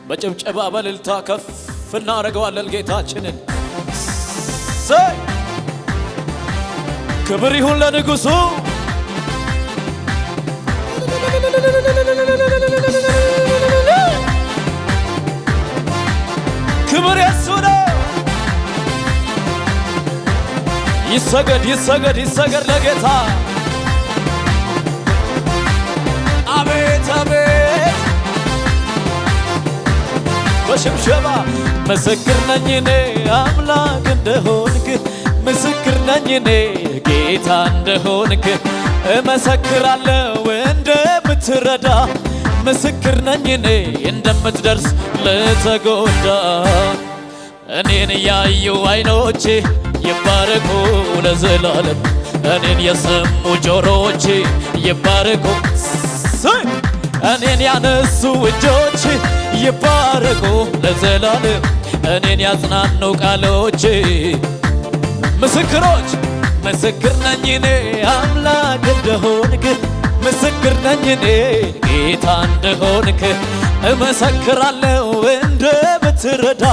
በጭብጨባ በእልልታ ከፍ እናደርገዋለን ጌታችንን። ክብር ይሁን ለንጉሡ። ክብር የሱ ነው። ይሰገድ ይሰገድ ይሰገድ ለጌታ። አቤት አቤት በሽብሸባ ምስክር ነኝ እኔ አምላክ እንደሆንክ፣ ምስክር ነኝ እኔ ጌታ እንደሆንክ፣ እመሰክራለሁ እንደምትረዳ፣ ምስክር ነኝ እኔ እንደምትደርስ ለተጎዳ። እኔን ያዩ አይኖቼ ይባረኩ ለዘላለም፣ እኔን የሰሙ ጆሮቼ ይባረኩ፣ እኔን ያነሱ እጆች ይባረኩ ለዘላለም፣ እኔን ያጽናኑ ቃሎች። ምስክሮች ምስክር ነኝ እኔ አምላክ እንደሆንክ፣ ምስክር ነኝ እኔ ጌታ እንደሆንክ፣ እመሰክራለሁ እንደምትረዳ፣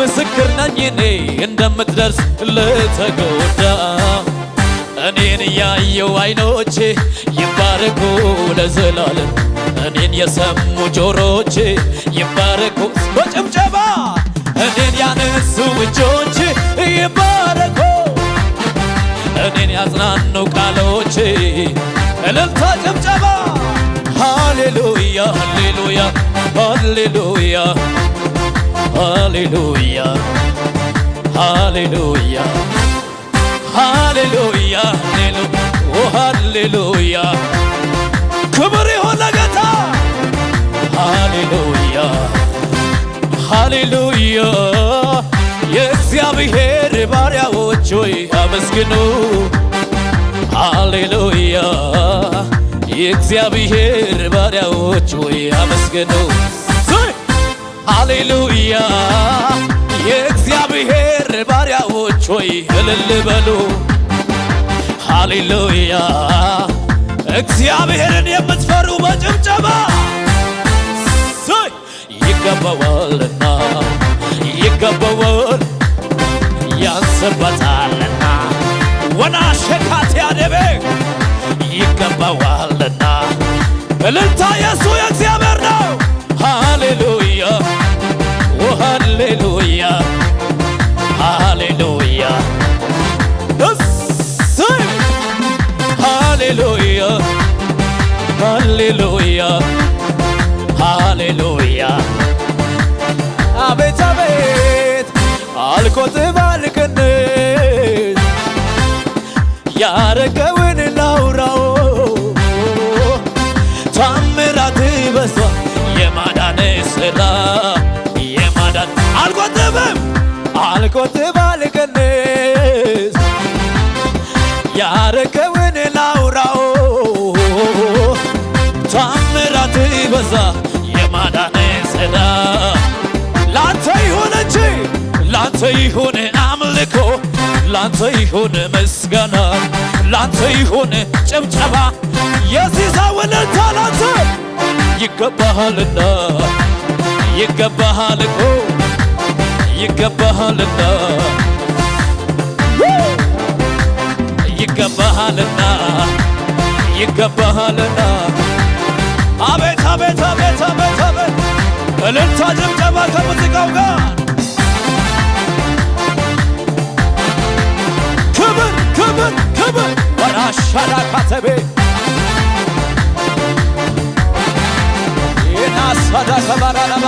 ምስክር ነኝ እኔ እንደምትደርስ ለተጎዳ። እኔን ያየው አይኖቼ ይባረኩ ለዘላለም፣ እኔን የሰሙ ጆሮቼ ይባረኩ በጭብጨባ፣ እኔን ያነሱ እጆች ይባረኩ፣ እኔን ያጽናኑ ቃሎች። እልልታ ጭብጨባ። ሃሌሉያ ሃሌሉያ ሃሌሉያ ሃሌሉያ ሃሌሉያ ሃሌሉያ ሃሌሉያ። ክብር ይሁን ለጌታ። ሃሌሉያ ሃሌሉያ። የእግዚአብሔር ባሪያዎች ሆይ አመስግኑ። ሃሌሉያ የእግዚአብሔር ባሪያዎች ሆይ አመስግኑ። ሃሌሉያ የእግዚአብሔር ባሪያዎች ሆይ እልል በሉ። ሃሌሉያ እግዚአብሔርን የምትፈሩ በጭብጨባ ይገባዋልና ይገባዋል ያንስበታልና ወና ሸካት ያደበ ይገባዋልና እልልታ የሱ የእግዚአብሔር ነው። ሃሌሉያ ሃሌሉያ ሃሌሉያ ሃሌሉያ ሃሌሉያ ሃሌሉያ። አቤት አቤት አልቆጥብ አልቀንስ ያረገውን ላውራው፣ ታምራት በዝቷል የማዳን ሥራ የማዳን። አልቆጥብም አልቆጥብ አልቀንስ ያረገውን ላውራው፣ ታምራት በዛ የማዳን ሥራ። ላንተ ይሁን እንጂ ላንተ ይሁን አምልኮ፣ ላንተ ይሁን ምስጋና፣ ላንተ ይሁን ጭብጨባ። የዚህ ሰው እልልታ ላንተ ይገባሃልና ይገባሃል እኮ ይገባሃልና ይገባሃልና ይገባሃልና። አቤት አቤት አቤት አቤት አቤት እልልታ ጭብጨባ ከሙዚቃው ጋር ክብር ክብር ክብር ወራሻራ ካተቤ የናሳዳ ከባራላባ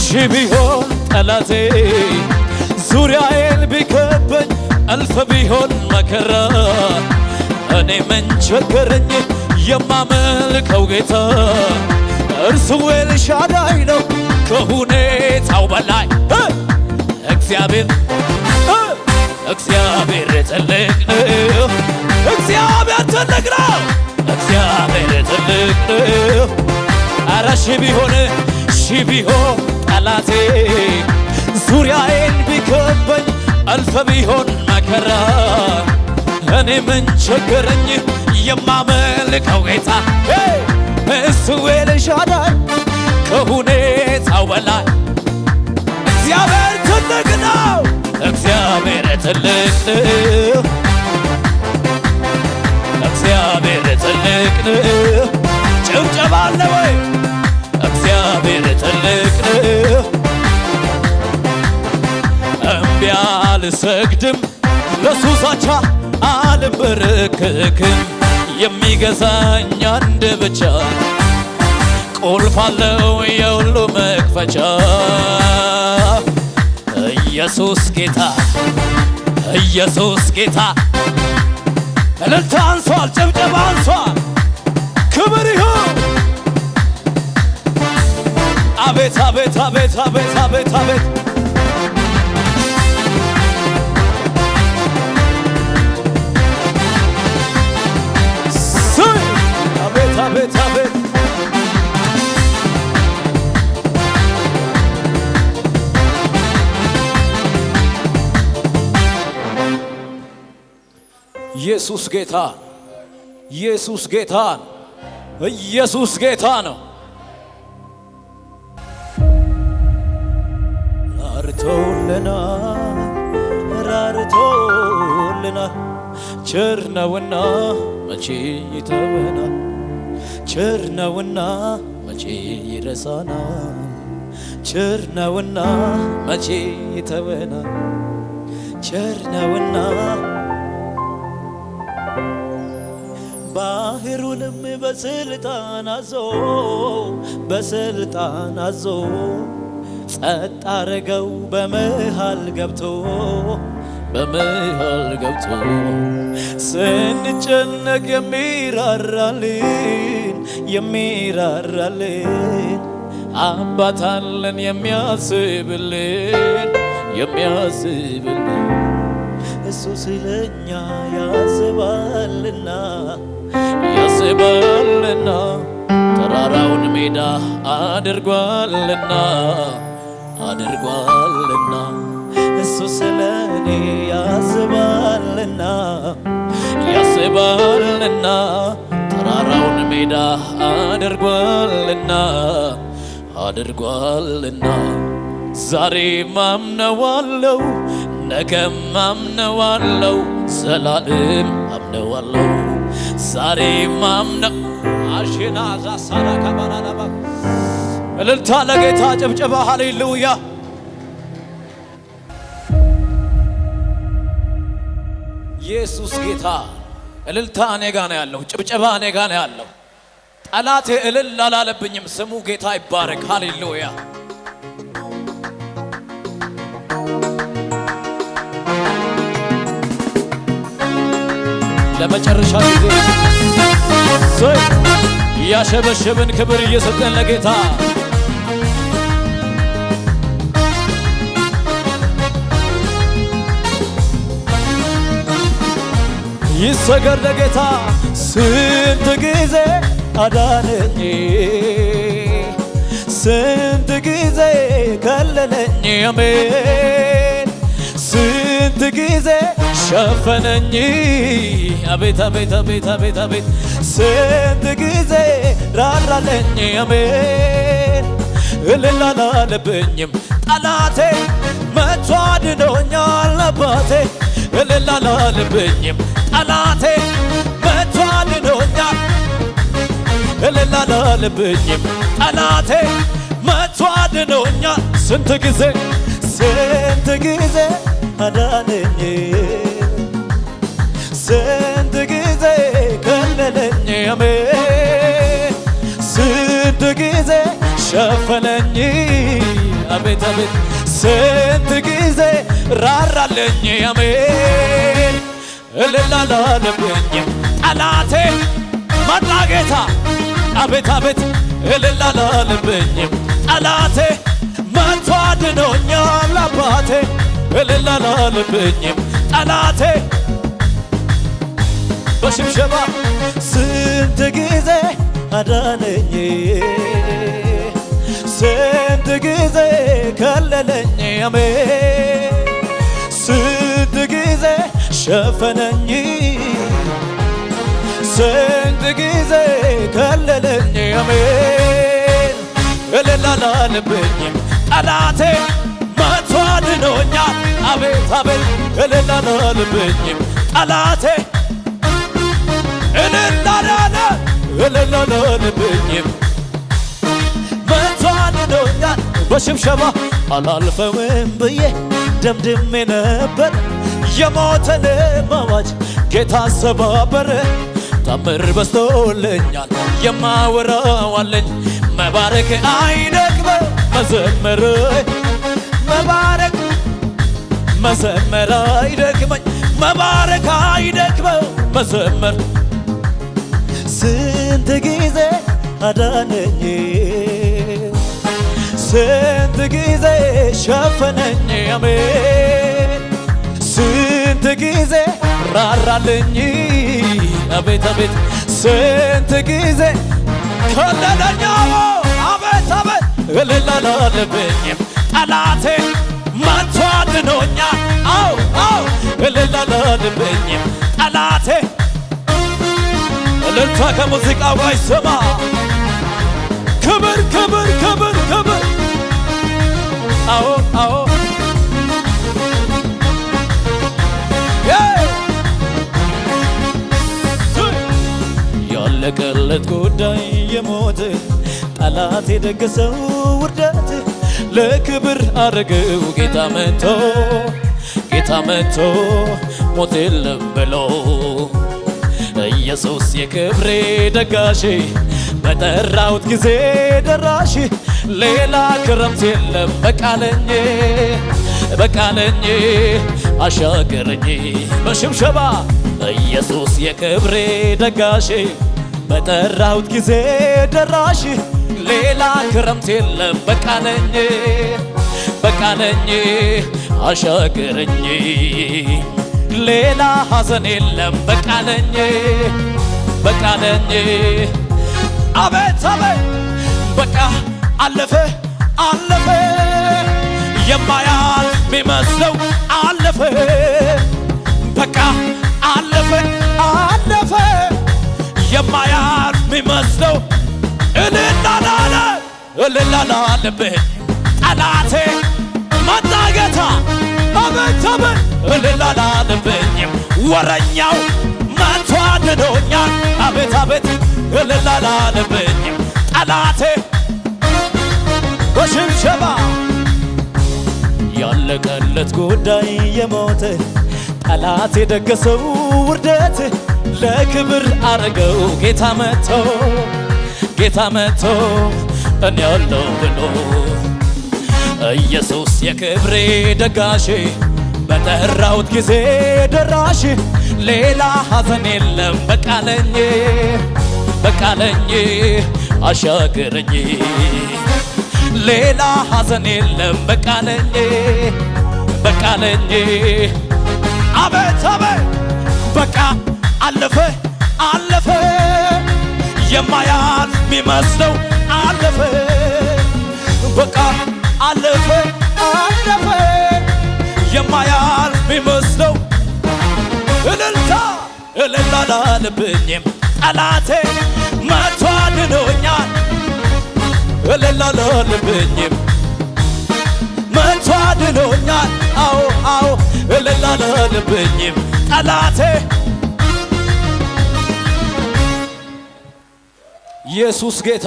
ሺህ ቢሆን ጠላቴ ዙሪያዬን ቢከበኝ እልፍ ቢሆን መከራ እኔ ምን ቸገረኝ የማመልከው ጌታ እርሱ ኤልሻዳይ ነው ከሁኔታው በላይ እግዚአብሔር እግዚአብሔር ትልቅ ነው እግዚአብሔር ትልቅ ነው እግዚአብሔር ትልቅ ነው። ኧረ ሺህ ቢሆን ጠላቴ ዙሪያዬን ቢከበኝ ያለፈ ቢሆን መከራ እኔ ምን ቸገረኝ የማመልከው ጌታ እሱ ኤልሻዳይ ከሁኔታው በላይ እግዚአብሔር ትልቅ ነው። እግዚአብሔር ትልቅ ነው። እግዚአብሔር ትልቅ ነው። ጭብጨባ አለ ወይ? እግዚአብሔር ትልቅ ነው። እምቢ አልሰግድም ለሱ ዛቻ አልበረከክም። የሚገዛኝ አንድ ብቻ ቁልፍ አለው የሁሉ መክፈቻ ኢየሱስ ጌታ ኢየሱስ ጌታ። እልልታ አንሷል፣ ጭብጨባ አንሷል። ክብር ይሁን። አቤት አቤት አቤት አቤት አቤት አቤት አቤት አቤት አቤት ኢየሱስ ጌታ ኢየሱስ ጌታ ኢየሱስ ጌታ ነው። ራርቶልናል ቸር ነውና መቼ ይተወናል። ቸር ነውና መቼ ይረሳናል። ቸር ነውና መቼ ይተወናል። ቸር ነውና ባህሩንም በስልጣን አዞ በስልጣን አዞ ጸጥ አረገው በመሃል ገብቶ በመሃል ገብቶ ስንጨነቅ የሚራራልን የሚራራልን አባት አለን የሚያስብልን የሚያስብልን እሱ ስለኛ ያስባልና ያስባልና ተራራውን ሜዳ አድርጓልና አድርጓልና እሱ ስለኔ ያስባልና ያስባልና ተራራውን ሜዳ አድርጓልና አድርጓልና ዛሬም አምነዋለው ነገም አምነዋለው ዘላለም አምነዋለው ዛሬም አምነው አሽና ዛሳራ ካባራናባ እልልታ ለጌታ ጭብጨባ ሃሌሉያ። ኢየሱስ ጌታ። እልልታ እኔ ጋ ነው ያለው፣ ጭብጨባ እኔ ጋ ነው ያለው። ጠላቴ እልል አላለብኝም። ስሙ ጌታ ይባረክ። ሃሌሉያ። ለመጨረሻ ጊዜ ያሸበሸብን ክብር እየሰጠን ለጌታ ይሰገድ ለጌታ። ስንት ጊዜ አዳነኝ፣ ስንት ጊዜ ከለለኝ፣ አሜን። ስንት ጊዜ ሸፈነኝ፣ አቤት አቤት አቤት አቤት አቤት። ስንት ጊዜ ራራለኝ፣ አሜን። እልል አላለብኝም ጠላቴ መቶ አድኖኛል አባቴ። እልል አላለብኝም ጠላቴ መቶ አድኖኛል። እልል አላለብኝም ጠላቴ መቶ አድኖኛል። ስንት ጊዜ ስንት ጊዜ አዳነኝ፣ ስንት ጊዜ ከለለኝ፣ አሜን። ስንት ጊዜ ሸፈነኝ፣ አቤት አቤት። ስንት ጊዜ ራራለኝ፣ አሜን። እልል አላለብኝም ጠላቴ መጣ ጌታ፣ አቤት አቤት። እልል አላለብኝም ጠላቴ መቶ አድኖኛል አባቴ። እልል አላለብኝም ጠላቴ በሽብሸባ ስንት ጊዜ አዳነኝ፣ ስንት ጊዜ ከለለኝ፣ አሜን። ስንት ሸፈነኝ ስንት ጊዜ ከለለኝ አሜን እልል አላለብኝም ጠላቴ መቶ አድኖኛል አቤት አቤት እልል አላለብኝም ጠላቴ እልል አላለብኝም መቶ አድኖኛል በሽብሸባ አላልፈውም ብዬ ደምድሜ ነበር የሞተን አዋጅ ጌታ ሰባበረ ታምር በዝቶልኛል የማወራው አለኝ መባረክ አይደክመው መዘመር መባረክ መዘመር አይደክመኝ መባረክ አይደክመው መዘመር ስንት ጊዜ አዳነኝ ስንት ጊዜ ሸፈነኝ አሜን ስንት ጊዜ ራራልኝ አቤት አቤት ስንት ጊዜ ከለለኝ አቤት አቤት እልል አላለብኝም ጠላቴ መቶ አድኖኛል አው አው እልል አላለብኝም ጠላቴ እልልታ ከሙዚቃው ጋር ይሰማ ክብር ክብር ክብር ክብር አዎ አዎ ያለቀለት ጉዳይ የሞት ጠላት የደገሰው ውርደት ለክብር አረገው ጌታ መጥቶ ሞት የለም ብሎ ኢየሱስ የክብሬ ደጋሼ በጠራሁት ጊዜ ደራሽ ሌላ ክረምት የለም በቃለኝ አሻገረኝ በሽብሸባ ኢየሱስ የክብሬ ደጋሼ በጠራሁት ጊዜ ደራሽ ሌላ ክረምት የለም በቃለኝ አሻገረኝ ሌላ ሐዘን የለም በቃለኝ አቤት አቤት በቃ አለፈ የማያልፍ ቢመስለው አለፈ በቃ አለፈ የማያልፍ ቢመስለው እልል አላለብኝ ጠላቴ መጣ ጌታ አቤት አቤት እልል አላለብኝም ወረኛው መቶ አድኖኛል አቤት አቤት እልል አላለብኝም ጠላቴ በሽብሸባ ያለቀለት ጉዳይ የሞተ ጠላት የደገሰው ውርደት ለክብር አረገው ጌታ መጥቶ እኔ ያለው ብሎ ኢየሱስ የክብሬ ደጋሼ በጠራሁት ጊዜ ደራሽ ሌላ ሐዘን የለም በቃለኝ አሻገረኝ ሌላ ሐዘን የለም በቃለኝ አቤት አቤት በቃ አለፈ የማያልፍ ቢመስለው አለፈ በቃ አለፈ የማያልፍ ቢመስለው እልልታ እልል አላለብኝም ጠላቴ መቶ አድኖኛል እልል አላለብኝም መቶ አድኖኛል አዎ አዎ እልል አላለብኝም ጠላቴ ኢየሱስ ጌታ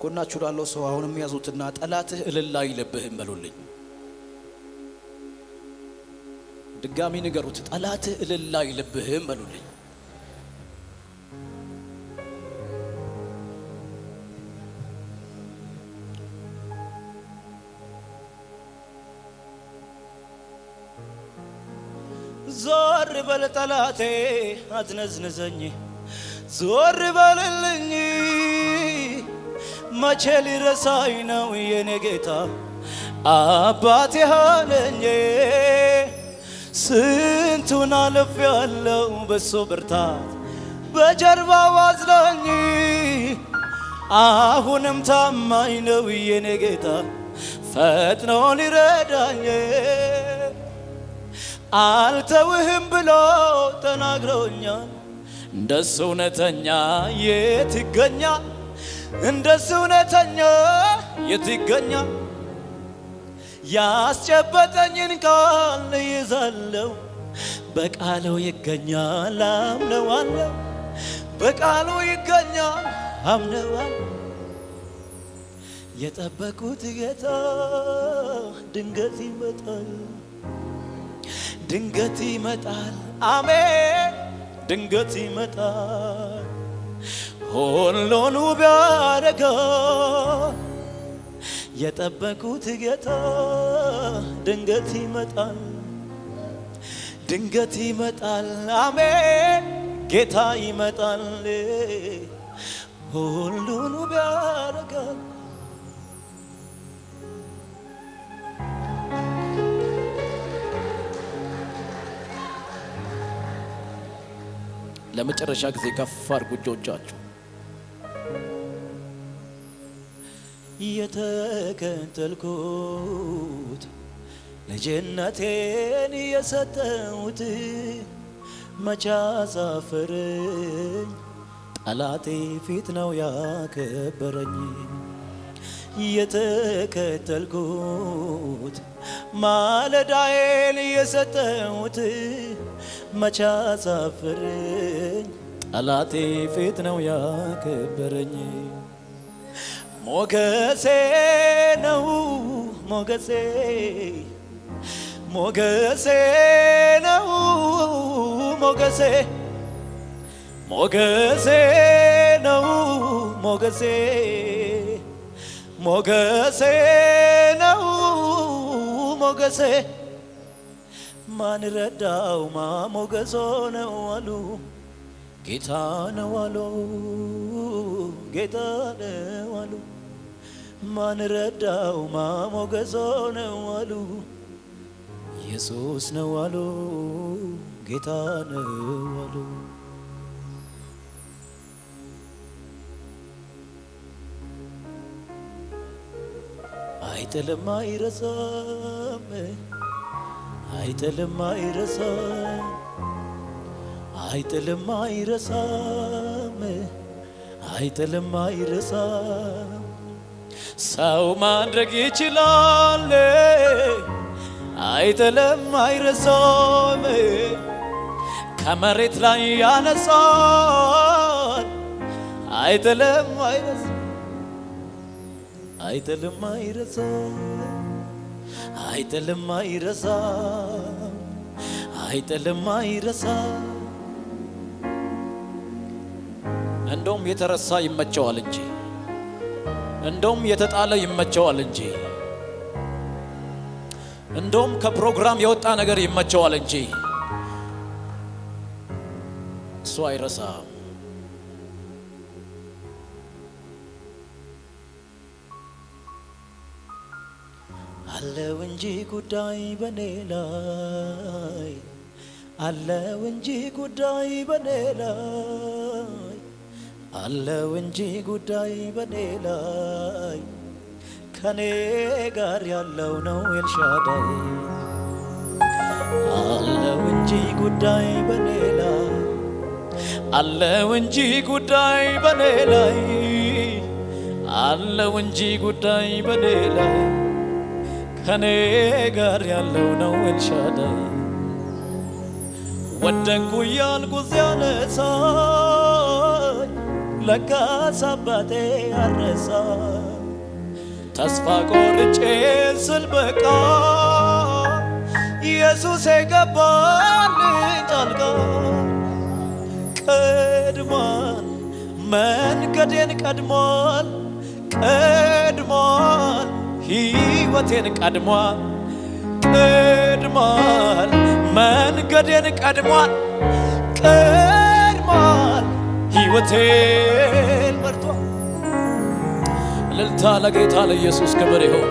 ጎናችሁ ላለው ሰው አሁንም ያዙትና ጠላትህ እልል አይልብህም በሉልኝ ድጋሚ ንገሩት ጠላትህ እልል አይልብህም በሉልኝ ዞር በል ጠላቴ አትነዝንዘኝ ዞር በልልኝ መቼ ሊረሳኝ ነው የኔ ጌታ አባቴ ሆነኝ ስንቱን አልፌያለሁ በሱ ብርታት በጀርባው አዝሎኝ አሁንም ታማኝ ነው የኔ ጌታ ፈጥኖ ሊረዳኝ አልተውህም ብሎ ተናግሮኛል። እንደሱ እውነተኛ የት ይገኛል? እንደሱ እውነተኛ የት ይገኛል? ያስጨበጠኝን ቃል ይዛለው በቃሉ ይገኛል አምነዋለሁ። በቃሉ ይገኛል አምነዋለሁ። የጠበቁት ጌታ ድንገት ይመጣል፣ ድንገት ይመጣል። አሜን ድንገት ይመጣል። ሁሉን ውብ ያደርጋል። የጠበቁት ጌታ ድንገት ይመጣል፣ ድንገት ይመጣል። አሜን ጌታ ይመጣል። ሁሉን ውብ ያደርጋል። ለመጨረሻ ጊዜ ከፍ አድርጉ እጆቻችሁ። የተከተልኩት ልጅነቴን የሰጠሁት መቼ አሳፈረኝ? ጠላቴ ፊት ነው ያከበረኝ። የተከተልኩት ማለዳዬን የሰጠሁት መቼ አሳፈረኝ? ጠላቴ ፊት ነው ያከበረኝ። ሞገሴ ነው ሞገሴ፣ ሞገሴ ነው ሞገሴ፣ ሞገሴ ነው ሞገሴ፣ ሞገሴ ነው ሞገሴ። ማን ረዳው ማሞገሶ ነው አሉ ጌታ ነው አሉ ጌታ ነው አሉ። ማን ረዳው ማሞገሶ ነው አሉ ኢየሱስ ነው አሉ ጌታ ነው አሉ። አይጥልም አይረሳም፣ አይጥልም አይረሳም፣ አይጥልም አይረሳም፣ አይጥልም አይረሳም። ሰው ማድረግ ይችላል፣ አይጥልም አይረሳም። ከመሬት ላይ ያነሳል፣ አይጥልም አይረሳም፣ አይጥልም አይረሳም፣ አይጥልም አይረሳም፣ አይጥልም አይረሳም። እንደውም የተረሳ ይመቸዋል እንጂ፣ እንደውም የተጣለ ይመቸዋል እንጂ፣ እንደውም ከፕሮግራም የወጣ ነገር ይመቸዋል እንጂ እሱ አይረሳም። አለው እንጂ ጉዳይ በኔ ላይ፣ አለው እንጂ ጉዳይ በኔ ላይ፣ አለው እንጂ ጉዳይ በኔ ላይ። ከኔ ጋር ያለው ነው ኤልሻዳይ። አለው እንጂ ጉዳይ በኔ ላይ፣ አለው እንጂ ጉዳይ በኔ ላይ፣ አለው እንጂ ጉዳይ በኔ ላይ። ከኔ ጋር ያለው ነው ኤልሻዳይ። ወደኩ ያልኩ ሲያነሳኝ ለካስ አባቴ አረሳ። ተስፋ ቆርጬ ስል በቃ ኢየሱስ ገባልኝ ጣልቃ። ቀድሟል መንገዴን ቀድሟል፣ ቀድሟል ሕይወቴን ቀድሟል፣ ቀድሟል መንገዴን ቀድሟል፣ ቀድሟል ሕይወቴን መርቷል። እልልታ ለጌታ ለኢየሱስ ክብር ይሁን።